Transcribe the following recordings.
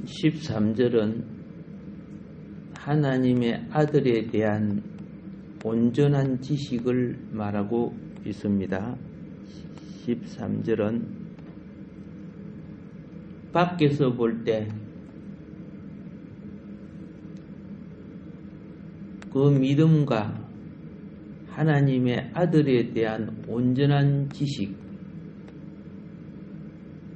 13절은 하나님의 아들에 대한 온전한 지식을 말하고 있습니다. 13절은 밖에서 볼 때 그 믿음과 하나님의 아들에 대한 온전한 지식,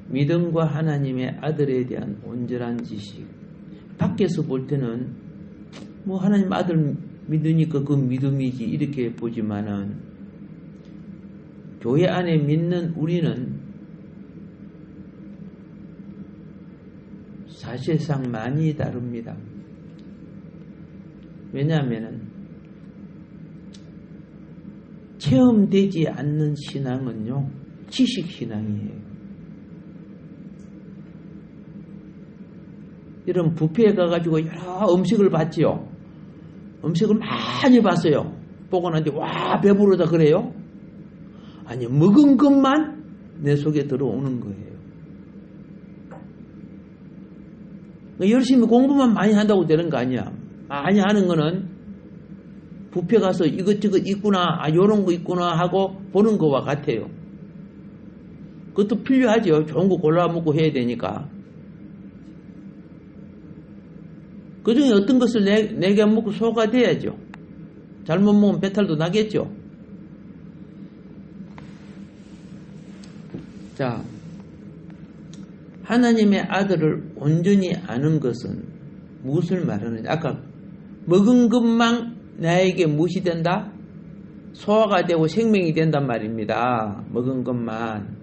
믿음과 하나님의 아들에 대한 온전한 지식. 밖에서 볼 때는 뭐 하나님 아들 믿으니까 그 믿음이지 이렇게 보지만은 교회 안에 믿는 우리는 사실상 많이 다릅니다. 왜냐하면은 체험되지 않는 신앙은요, 지식신앙이에요. 이런 뷔페에 가가지고 여러 음식을 봤지요. 음식을 많이 봤어요. 보고 나는데 와 배부르다 그래요? 아니, 먹은 것만 내 속에 들어오는 거예요. 열심히 공부만 많이 한다고 되는 거 아니야. 많이 하는 거는 뷔페 가서 이것저것 있구나, 요런 거 있구나 하고 보는 거와 같아요. 그것도 필요하죠. 좋은 거 골라 먹고 해야 되니까. 그 중에 어떤 것을 내게 먹고 소화가 돼야죠. 잘못 먹으면 배탈도 나겠죠. 자, 하나님의 아들을 온전히 아는 것은 무엇을 말하느냐. 아까 먹은 것만 나에게 무엇이 된다? 소화가 되고 생명이 된단 말입니다. 먹은 것만.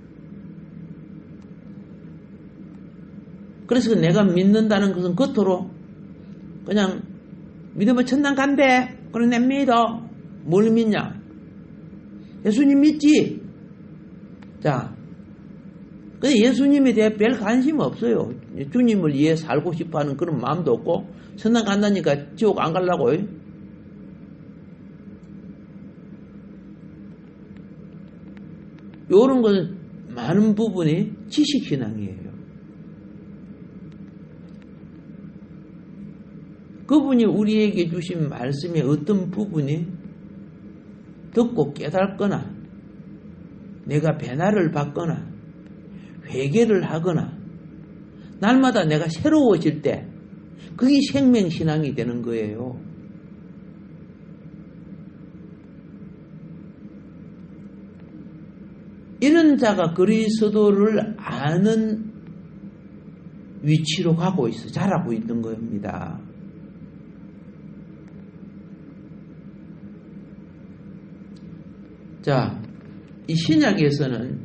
그래서 내가 믿는다는 것은 겉으로 그냥 믿으면 천당 간대. 그럼 내 믿어. 뭘 믿냐? 예수님 믿지? 자, 근데 예수님에 대해 별 관심 없어요. 주님을 위해 살고 싶어 하는 그런 마음도 없고, 천당 간다니까 지옥 안 가려고. 요런 것은 많은 부분이 지식신앙이에요. 그분이 우리에게 주신 말씀의 어떤 부분이 듣고 깨닫거나 내가 변화를 받거나 회개를 하거나 날마다 내가 새로워질 때 그게 생명신앙이 되는 거예요. 이런 자가 그리스도를 아는 위치로 가고 있어, 자라고 있는 겁니다. 자, 이 신약에서는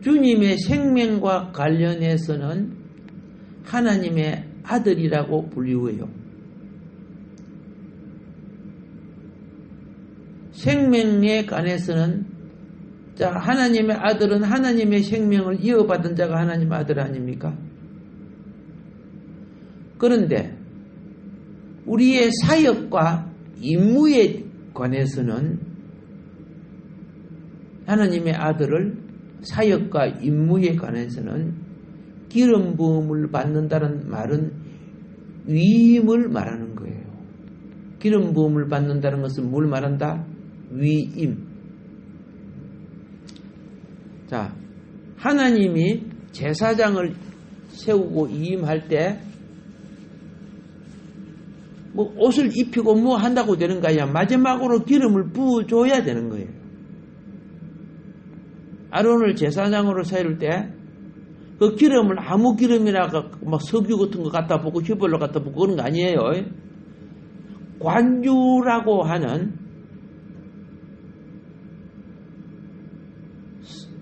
주님의 생명과 관련해서는 하나님의 아들이라고 불리워요. 생명에 관해서는, 자, 하나님의 아들은 하나님의 생명을 이어받은 자가 하나님의 아들 아닙니까? 그런데 우리의 사역과 임무에 관해서는 하나님의 아들을 사역과 임무에 관해서는 기름 부음을 받는다는 말은 위임을 말하는 거예요. 기름 부음을 받는다는 것은 뭘 말한다? 위임. 자, 하나님이 제사장을 세우고 위임할 때 뭐 옷을 입히고 뭐 한다고 되는 거 아니야. 마지막으로 기름을 부어줘야 되는 거예요. 아론을 제사장으로 세울 때 그 기름을 아무 기름이나 막 석유 같은 거 갖다 붓고 휘발유 갖다 붓고 그런 거 아니에요. 관유라고 하는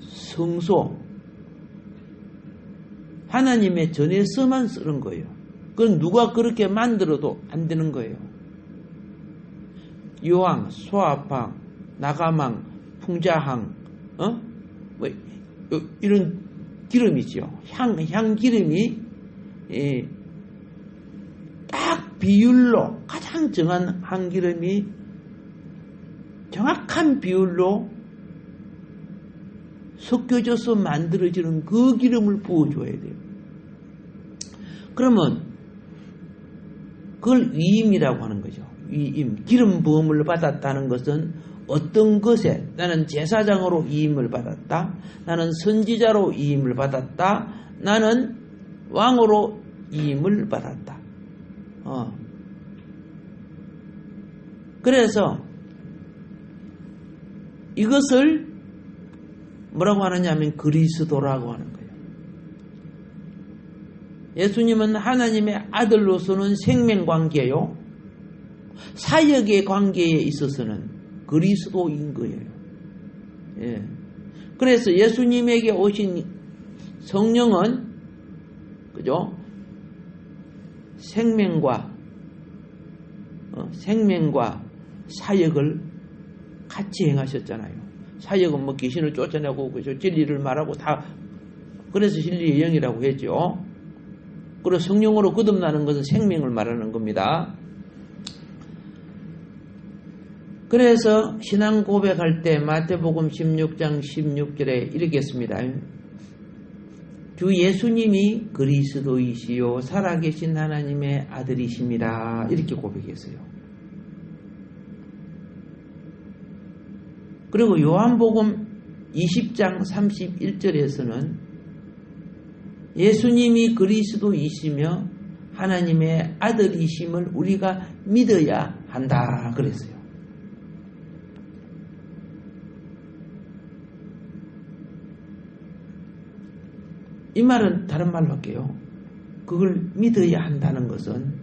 성소, 하나님의 전에서만 쓰는 거예요. 그건 누가 그렇게 만들어도 안 되는 거예요. 요항, 소아팡, 나가망, 풍자항, 뭐 이런 기름이죠. 향 기름이 딱 비율로 가장 정한 기름이 정확한 비율로 섞여져서 만들어지는 그 기름을 부어줘야 돼요. 그러면 그걸 위임이라고 하는 거죠. 위임. 기름 부음을 받았다는 것은 어떤 것에 나는 제사장으로 위임을 받았다. 나는 선지자로 위임을 받았다. 나는 왕으로 위임을 받았다. 그래서 이것을 뭐라고 하느냐면 그리스도라고 하는 거예요. 예수님은 하나님의 아들로서는 생명관계요. 사역의 관계에 있어서는 그리스도인 거예요. 예. 그래서 예수님에게 오신 성령은 그죠? 생명과 사역을 같이 행하셨잖아요. 사역은 뭐 귀신을 쫓아내고 그죠? 진리를 말하고 다 그래서 진리의 영이라고 했죠. 그리고 성령으로 거듭나는 것은 생명을 말하는 겁니다. 그래서 신앙 고백할 때 마태복음 16장 16절에 이렇게 했습니다. 주 예수님이 그리스도이시요 살아계신 하나님의 아들이십니다. 이렇게 고백했어요. 그리고 요한복음 20장 31절에서는 예수님이 그리스도이시며 하나님의 아들이심을 우리가 믿어야 한다 그랬어요. 이 말은 다른 말로 할게요. 그걸 믿어야 한다는 것은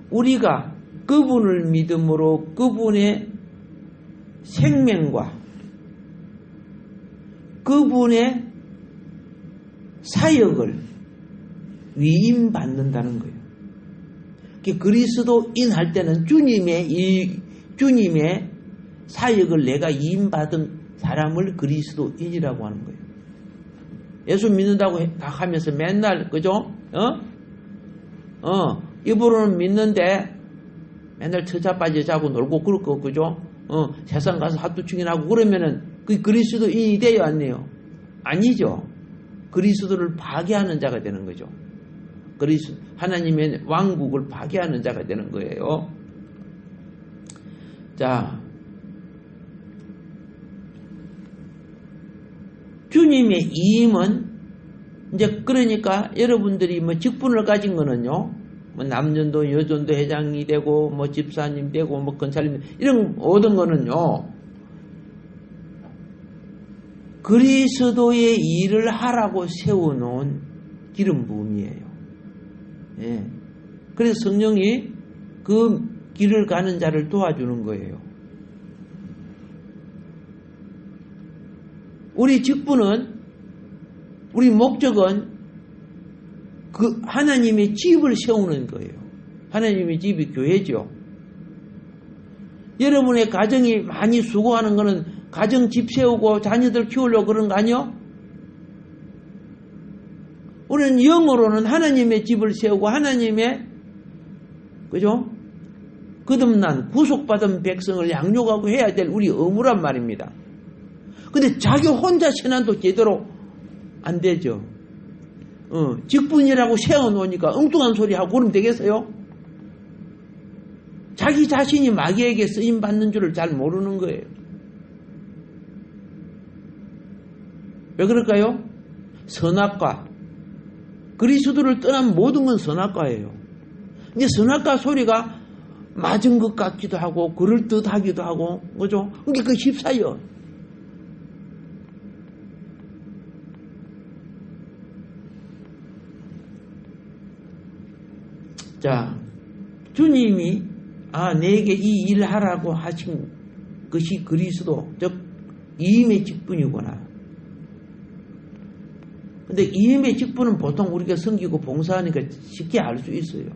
우리가 그분을 믿음으로 그분의 생명과 그분의 사역을 위임받는다는 거예요. 그리스도인 할 때는 주님의 사역을 내가 위임받은 사람을 그리스도인이라고 하는 거예요. 예수 믿는다고 하면서 맨날 그죠? 입으로는 믿는데 맨날 처자빠지 자고 놀고 그럴 거 그죠? 세상 가서 핫도충이나 하고 그러면은 그 그리스도인이 돼요 안 돼요? 아니죠. 그리스도를 파괴하는 자가 되는 거죠. 하나님의 왕국을 파괴하는 자가 되는 거예요. 자, 주님의 이임은 이제 그러니까 여러분들이 뭐 직분을 가진 거는요, 뭐 남전도 여전도 회장이 되고 뭐 집사님 되고 뭐 건설님 이런 모든 거는요 그리스도의 일을 하라고 세워놓은 기름 부음이에요. 예. 그래서 성령이 그 길을 가는 자를 도와주는 거예요. 우리 직분은, 우리 목적은 그 하나님의 집을 세우는 거예요. 하나님의 집이 교회죠. 여러분의 가정이 많이 수고하는 거는 가정 집 세우고 자녀들 키우려고 그런 거 아니요? 우리는 영으로는 하나님의 집을 세우고 하나님의 그죠? 거듭난 구속받은 백성을 양육하고 해야 될 우리 의무란 말입니다. 근데 자기 혼자 신앙도 제대로 안 되죠. 직분이라고 세워놓으니까 엉뚱한 소리 하고 그러면 되겠어요? 자기 자신이 마귀에게 쓰임받는 줄을 잘 모르는 거예요. 왜 그럴까요? 선악과, 그리스도를 떠난 모든 건 선악과예요. 이제 선악과 소리가 맞은 것 같기도 하고 그럴듯하기도 하고 그죠? 그게 그 휩싸여. 자, 주님이 내게 이 일을 하라고 하신 것이 그리스도, 즉 이임의 직분이구나. 근데 이임의 직분은 보통 우리가 섬기고 봉사하니까 쉽게 알 수 있어요.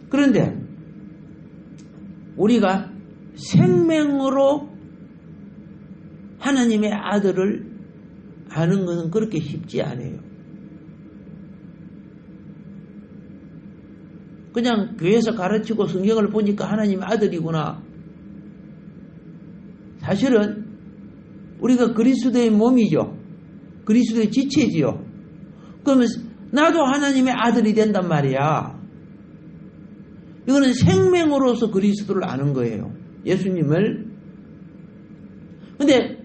그런데 우리가 생명으로 하나님의 아들을 아는 것은 그렇게 쉽지 않아요. 그냥 교회에서 가르치고 성경을 보니까 하나님의 아들이구나. 사실은 우리가 그리스도의 몸이죠. 그리스도의 지체지요. 그러면 나도 하나님의 아들이 된단 말이야. 이거는 생명으로서 그리스도를 아는 거예요. 예수님을. 근데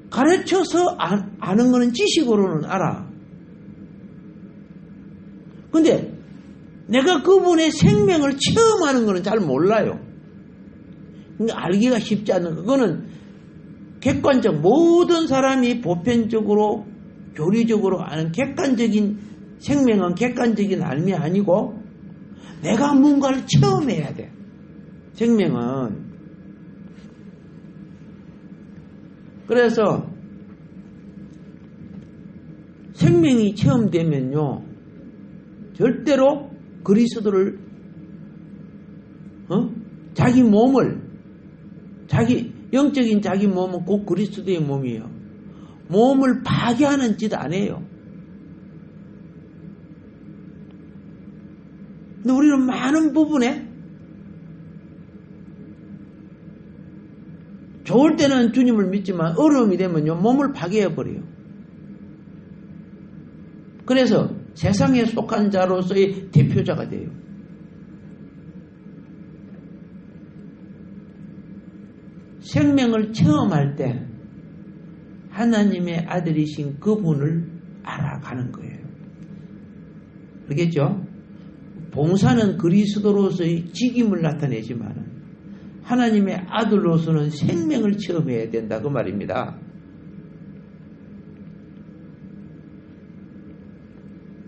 가르쳐서 아는 거는 지식으로는 알아. 근데 내가 그분의 생명을 체험하는 거는 잘 몰라요. 그러니까 알기가 쉽지 않은 거. 그거는 객관적, 모든 사람이 보편적으로 교리적으로 아는 객관적인 생명은 객관적인 알미 아니고 내가 뭔가를 체험해야 돼. 생명은. 그래서 생명이 체험되면요 절대로 그리스도를 자기 몸을 자기 영적인 자기 몸은 꼭 그리스도의 몸이에요. 몸을 파괴하는 짓 안 해요. 근데 우리는 많은 부분에 좋을 때는 주님을 믿지만 어려움이 되면요 몸을 파괴해버려요. 그래서 세상에 속한 자로서의 대표자가 돼요. 생명을 체험할 때 하나님의 아들이신 그분을 알아가는 거예요. 알겠죠? 봉사는 그리스도로서의 직임을 나타내지만 하나님의 아들로서는 생명을 체험해야 된다 그 말입니다.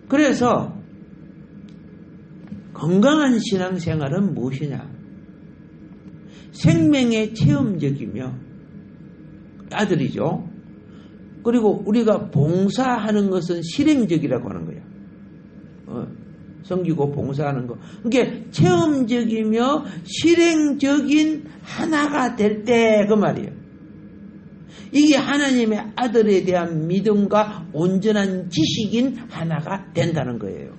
그래서 건강한 신앙생활은 무엇이냐? 생명의 체험적이며 아들이죠. 그리고 우리가 봉사하는 것은 실행적이라고 하는 거예요. 섬기고 봉사하는 거. 그게 체험적이며 실행적인 하나가 될 때 그 말이에요. 이게 하나님의 아들에 대한 믿음과 온전한 지식인 하나가 된다는 거예요.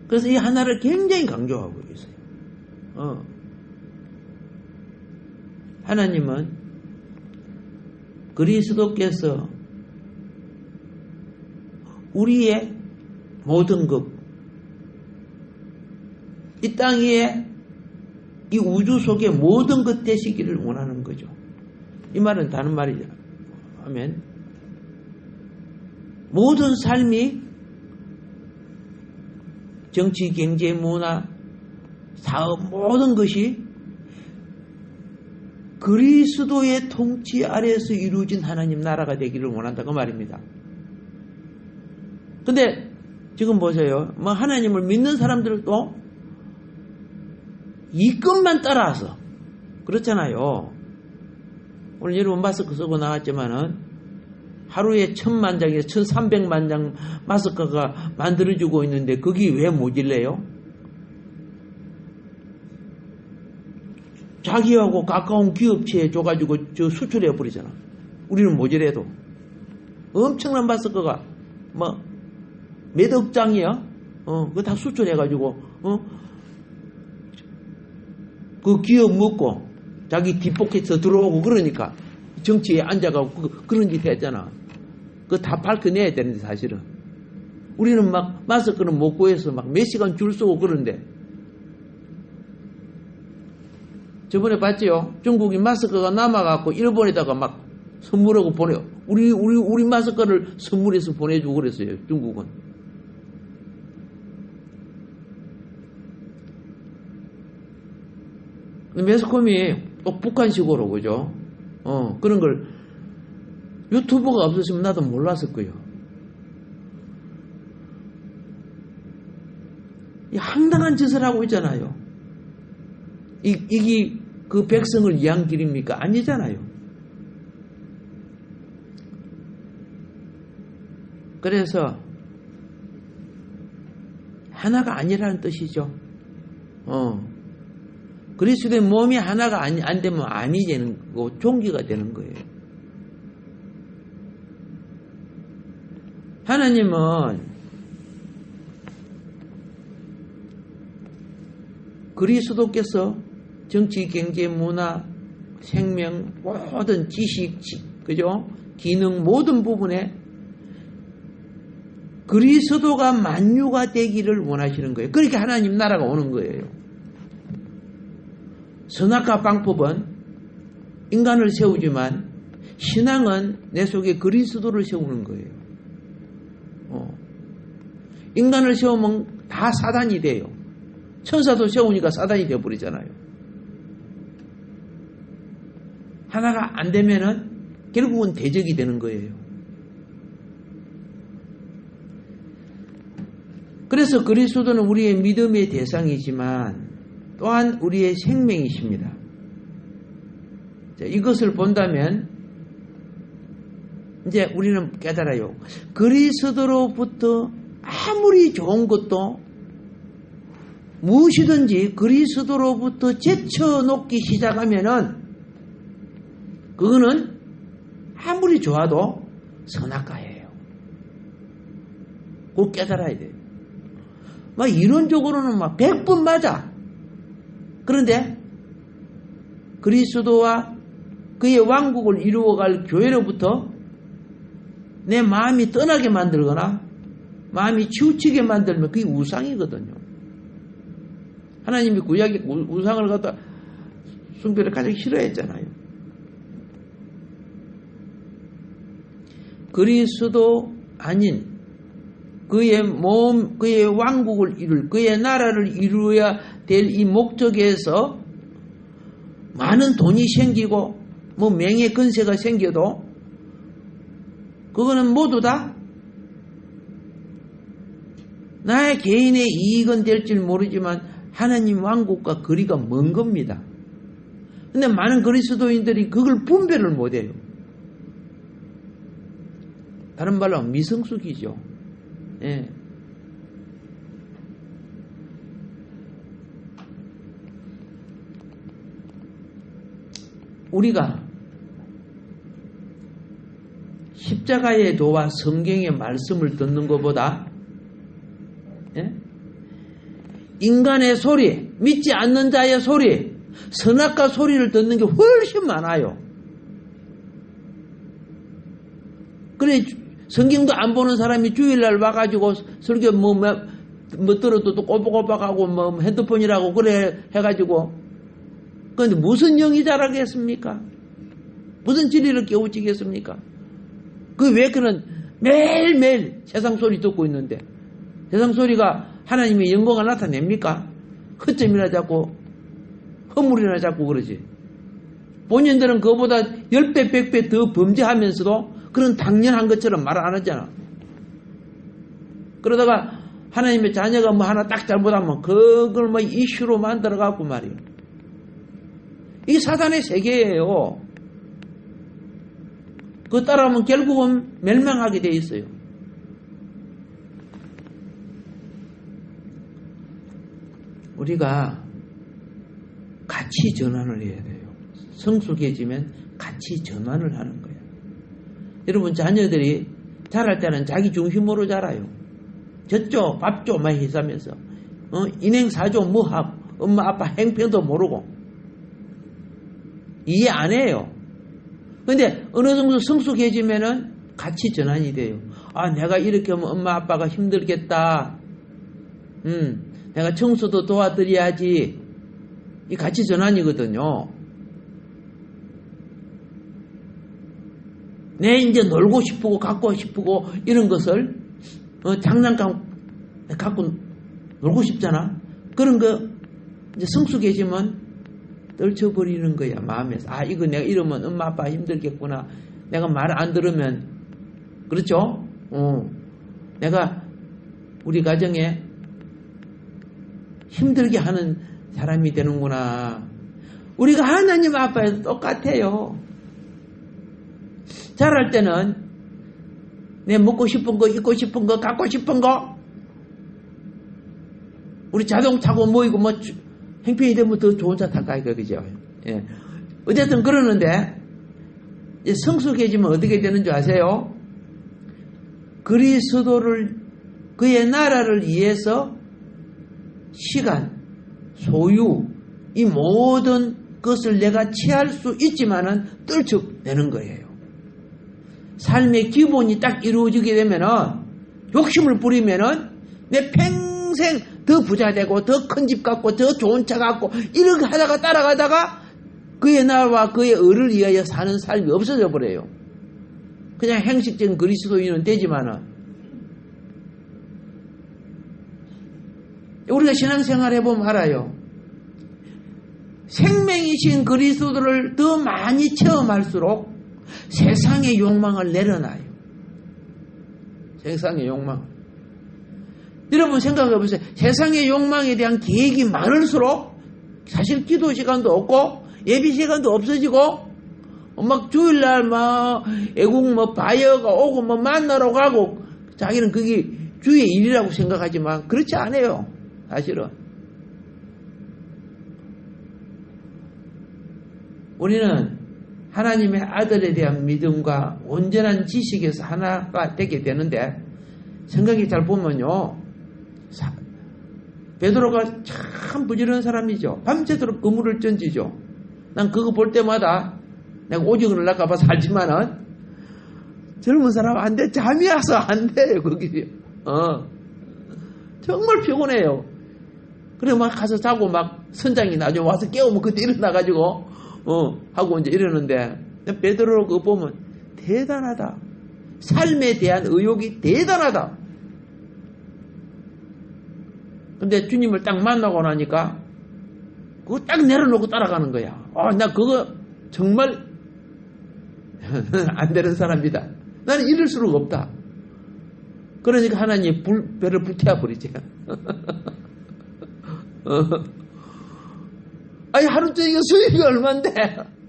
그래서 이 하나를 굉장히 강조하고 있어요. 하나님은 그리스도께서 우리의 모든 것, 이 땅 위에 이 우주 속의 모든 것 되시기를 원하는 거죠. 이 말은 다른 말이죠. 하면 모든 삶이 정치, 경제, 문화, 사업 모든 것이 그리스도의 통치 아래에서 이루어진 하나님 나라가 되기를 원한다고 말입니다. 근데 지금 보세요. 뭐 하나님을 믿는 사람들도 이것만 따라서 그렇잖아요. 오늘 여러분 마스크 쓰고 나왔지만은 하루에 1000만 장에서 1300만 장 마스크가 만들어지고 있는데 거기 왜 모질래요? 자기하고 가까운 기업체에 줘가지고 저 수출해 버리잖아. 우리는 모질해도 엄청난 마스크가 뭐 몇 억 장이야. 그거 다 수출해가지고 그 기업 먹고 자기 뒷포켓에서 들어오고 그러니까 정치에 앉아가고 그런 짓 했잖아. 그거 다 밝혀내야 되는데 사실은 우리는 막 마스크는 못 구해서 막 몇 시간 줄 서고 그러는데 저번에 봤지요? 중국이 마스크가 남아갖고 일본에다가 막 선물하고 보내요. 우리 마스크를 선물해서 보내주고 그랬어요. 중국은. 매스컴이 또 북한식으로 그죠? 그런 걸 유튜브가 없었으면 나도 몰랐을 거예요. 이 황당한 짓을 하고 있잖아요. 이게 그 백성을 위한 길입니까? 아니잖아요. 그래서 하나가 아니라는 뜻이죠. 그리스도의 몸이 하나가 안 되면 아니 되는 거고 종기가 되는 거예요. 하나님은 그리스도께서 정치, 경제, 문화, 생명, 모든 지식, 그죠? 기능, 모든 부분에 그리스도가 만유가 되기를 원하시는 거예요. 그렇게 하나님 나라가 오는 거예요. 선악과 방법은 인간을 세우지만 신앙은 내 속에 그리스도를 세우는 거예요. 인간을 세우면 다 사단이 돼요. 천사도 세우니까 사단이 되어버리잖아요. 하나가 안 되면은 결국은 대적이 되는 거예요. 그래서 그리스도는 우리의 믿음의 대상이지만 또한 우리의 생명이십니다. 자, 이것을 본다면 이제 우리는 깨달아요. 그리스도로부터 아무리 좋은 것도 무엇이든지 그리스도로부터 제쳐놓기 시작하면은 그거는 아무리 좋아도 선악과예요. 꼭 깨달아야 돼요. 막 이론적으로는 막 100번 맞아. 그런데 그리스도와 그의 왕국을 이루어갈 교회로부터 내 마음이 떠나게 만들거나 마음이 치우치게 만들면 그게 우상이거든요. 하나님이 구약에 우상을 갖다 숭배를 가장 싫어했잖아요. 그리스도 아닌 그의 몸, 그의 왕국을 이룰, 그의 나라를 이루어야 될 이 목적에서 많은 돈이 생기고 뭐 명예 근세가 생겨도 그거는 모두 다 나의 개인의 이익은 될지 모르지만 하나님 왕국과 거리가 먼 겁니다. 근데 많은 그리스도인들이 그걸 분별을 못해요. 다른 말로 미성숙이죠. 예. 우리가 십자가의 도와 성경의 말씀을 듣는 것보다 인간의 소리, 믿지 않는 자의 소리, 선악과 소리를 듣는 게 훨씬 많아요. 그래 성경도 안 보는 사람이 주일날 와가지고 설교 뭐 들어도 또 꼬박꼬박하고 뭐 핸드폰이라고 그래 해가지고 그런데 무슨 영이 자라겠습니까? 무슨 진리를 깨우치겠습니까? 그 왜 그런 매일매일 세상 소리 듣고 있는데 세상 소리가 하나님의 영광을 나타냅니까? 허점이나 잡고 허물이나 잡고 그러지. 본인들은 그거보다 10배 100배 더 범죄하면서도 그런 당연한 것처럼 말 안 하잖아. 그러다가 하나님의 자녀가 뭐 하나 딱 잘못하면 그걸 뭐 이슈로 만들어갖고 말이에요. 이게 사단의 세계예요. 그거 따라하면 결국은 멸망하게 돼 있어요. 우리가 같이 전환을 해야 돼요. 성숙해지면 같이 전환을 하는 거예요. 여러분 자녀들이 자랄 때는 자기 중심으로 자라요. 젖죠 밥죠 막 해서면서 인행사조 무합 엄마 아빠 행편도 모르고 이해 안 해요. 근데 어느 정도 성숙해지면은 같이 전환이 돼요. 아 내가 이렇게 하면 엄마 아빠가 힘들겠다. 내가 청소도 도와드려야지. 이 같이 전환이거든요. 내 이제 놀고 싶고 갖고 싶고 이런 것을 장난감 갖고 놀고 싶잖아. 그런 거 이제 성숙해지면 떨쳐버리는 거야 마음에서. 아 이거 내가 이러면 엄마 아빠 힘들겠구나. 내가 말 안 들으면 그렇죠? 내가 우리 가정에 힘들게 하는 사람이 되는구나. 우리가 하나님 아빠에도 똑같아요. 자랄 때는 내 먹고 싶은 거, 입고 싶은 거, 갖고 싶은 거 우리 자동차고 뭐이고 뭐 행편이 되면 더 좋은 차 탈까 이거 그죠? 예. 어쨌든 그러는데 성숙해지면 어떻게 되는 줄 아세요? 그리스도를 그의 나라를 위해서 시간, 소유 이 모든 그것을 내가 취할 수 있지만은 떨쳐내는 거예요. 삶의 기본이 딱 이루어지게 되면은 욕심을 부리면은 내 평생 더 부자 되고 더 큰 집 갖고 더 좋은 차 갖고 이렇게 하다가 따라가다가 그의 나라와 그의 을을 위하여 사는 삶이 없어져 버려요. 그냥 행식적인 그리스도인은 되지만은 우리가 신앙생활 해보면 알아요. 생명이신 그리스도를 더 많이 체험할수록 세상의 욕망을 내려놔요. 세상의 욕망. 여러분 생각해 보세요. 세상의 욕망에 대한 계획이 많을수록 사실 기도 시간도 없고 예비 시간도 없어지고 막 주일날 막 애국 뭐 바이어가 오고 뭐 만나러 가고 자기는 그게 주의 일이라고 생각하지만 그렇지 않아요. 사실은 우리는 하나님의 아들에 대한 믿음과 온전한 지식에서 하나가 되게 되는데 생각이 잘 보면요. 베드로가 참 부지런한 사람이죠. 밤새도록 그물을 던지죠. 난 그거 볼 때마다 내가 오직을 낚아봐 살지만은 젊은 사람 안 돼. 잠이 와서 안 돼요. 거기. 정말 피곤해요. 그래 막 가서 자고 막 선장이 나중에 와서 깨우면 그때 일어나가지고 하고 이제 이러는데 베드로 그거 보면 대단하다. 삶에 대한 의욕이 대단하다. 근데 주님을 딱 만나고 나니까 그거 딱 내려놓고 따라가는 거야. 나 그거 정말 안 되는 사람이다. 나는 이럴 수가 없다. 그러니까 하나님이 배를 불태워버리지. 아니 하루 저녁에 수익이 얼만데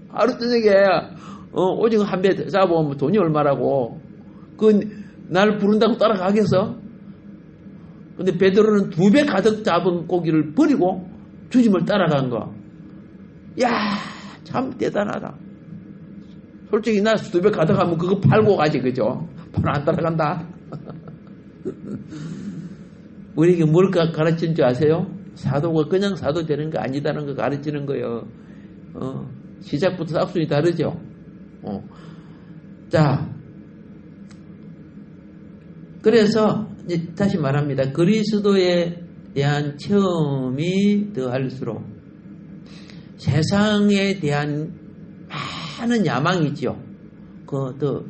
하루 저녁에 오징어 한 배 잡아오면 돈이 얼마라고. 날 부른다고 따라가겠어? 근데 베드로는 2배 가득 잡은 고기를 버리고 주님을 따라간 거. 야, 참 대단하다. 솔직히 나 2배 가득하면 그거 팔고 가지, 그죠? 바로 안 따라간다. 우리에게 뭘 가르치는 줄 아세요? 사도가 그냥 사도 되는 거 아니다는 거 가르치는 거예요. 시작부터 싹순이 다르죠? 자, 그래서 이제 다시 말합니다. 그리스도에 대한 체험이 더할수록 세상에 대한 많은 야망이죠. 그것도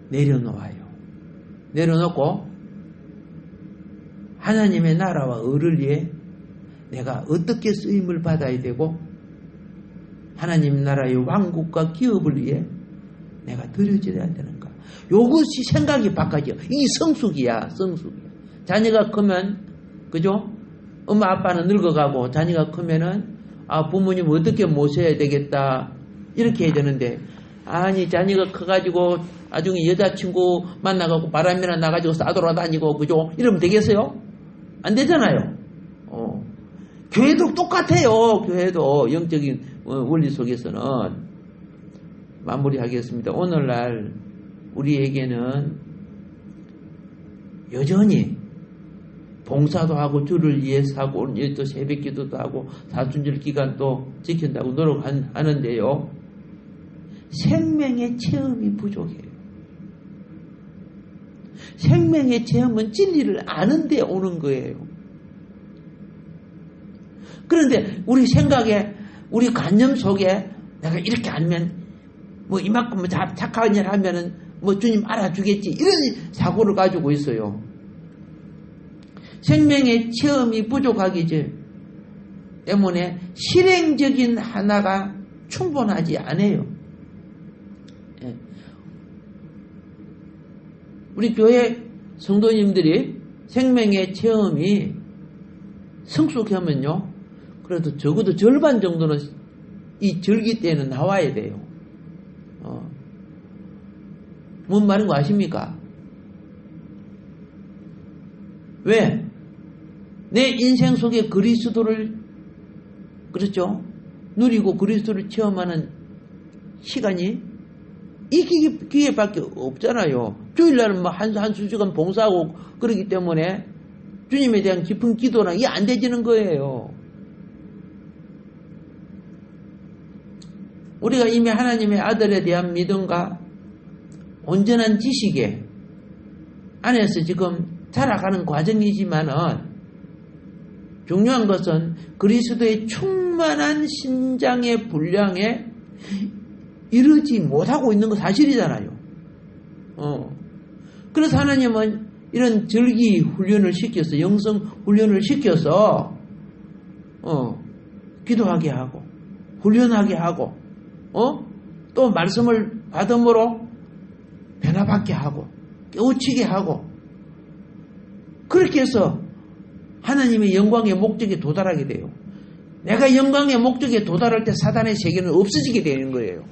내려놓아요. 내려놓고 하나님의 나라와 의를 위해 내가 어떻게 쓰임을 받아야 되고 하나님 나라의 왕국과 기업을 위해 내가 드려져야 되는가. 요것이 생각이 바꿔져. 이게 성숙이야. 성숙이야. 자녀가 크면 그죠? 엄마 아빠는 늙어가고 자녀가 크면은 부모님 어떻게 모셔야 되겠다 이렇게 해야 되는데 아니 자녀가 커가지고 나중에 여자친구 만나가고 바람이나 나가지고 싸돌아다니고 그죠? 이러면 되겠어요? 안 되잖아요. 교회도 똑같아요. 교회도 영적인 원리 속에서는. 마무리하겠습니다. 오늘날 우리에게는 여전히 봉사도 하고 주를 위해서 하고 또 새벽기도도 하고 사순절 기간도 지킨다고 노력하는데요. 생명의 체험이 부족해요. 생명의 체험은 진리를 아는데 오는 거예요. 그런데 우리 생각에 우리 관념 속에 내가 이렇게 알면 뭐 이만큼 착한 일 하면은 뭐 주님 알아주겠지 이런 사고를 가지고 있어요. 생명의 체험이 부족하기 때문에 실행적인 하나가 충분하지 않아요. 우리 교회 성도님들이 생명의 체험이 성숙하면요. 그래도 적어도 절반 정도는 이 절기 때는 나와야 돼요. 뭔 말인 거 아십니까? 왜? 내 인생 속에 그리스도를 그렇죠? 누리고 그리스도를 체험하는 시간이 이 기회밖에 없잖아요. 주일날은 뭐 한 수시간 봉사하고 그러기 때문에 주님에 대한 깊은 기도나 이게 안 되지는 거예요. 우리가 이미 하나님의 아들에 대한 믿음과 온전한 지식에 안에서 지금 자라가는 과정이지만은 중요한 것은 그리스도의 충만한 신장의 분량에 이르지 못하고 있는 거 사실이잖아요. 그래서 하나님은 이런 절기 훈련을 시켜서, 영성 훈련을 시켜서 기도하게 하고 훈련하게 하고 또 말씀을 받음으로 변화받게 하고 깨우치게 하고, 그렇게 해서 하나님의 영광의 목적에 도달하게 돼요. 내가 영광의 목적에 도달할 때 사단의 세계는 없어지게 되는 거예요.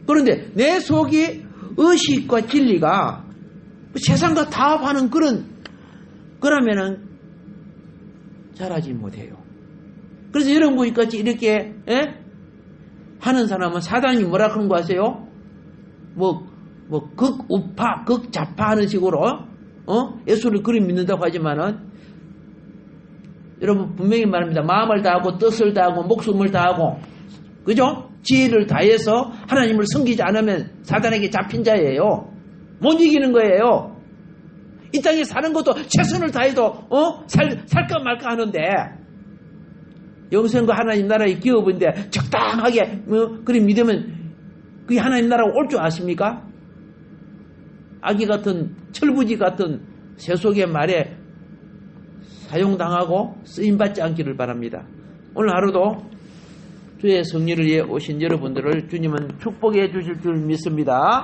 그런데 내 속이 의식과 진리가 세상과 타협하는 그러면은 잘하지 못해요. 그래서 여러분 같이 이렇게 하는 사람은 사단이 뭐라 그런 거 아세요? 극우파, 극좌파 하는 식으로 예수를 그리 믿는다고 하지만은, 여러분 분명히 말합니다. 마음을 다하고 뜻을 다하고 목숨을 다하고, 그죠? 지혜를 다해서 하나님을 섬기지 않으면 사단에게 잡힌 자예요. 못 이기는 거예요. 이 땅에 사는 것도 최선을 다해도 살까 말까 하는데, 영생과 하나님 나라의 기업인데 적당하게 그리 믿으면 그게 하나님 나라가 올 줄 아십니까? 아기 같은 철부지 같은 세속의 말에 사용당하고 쓰임받지 않기를 바랍니다. 오늘 하루도 주의 성령을 위해 오신 여러분들을 주님은 축복해 주실 줄 믿습니다.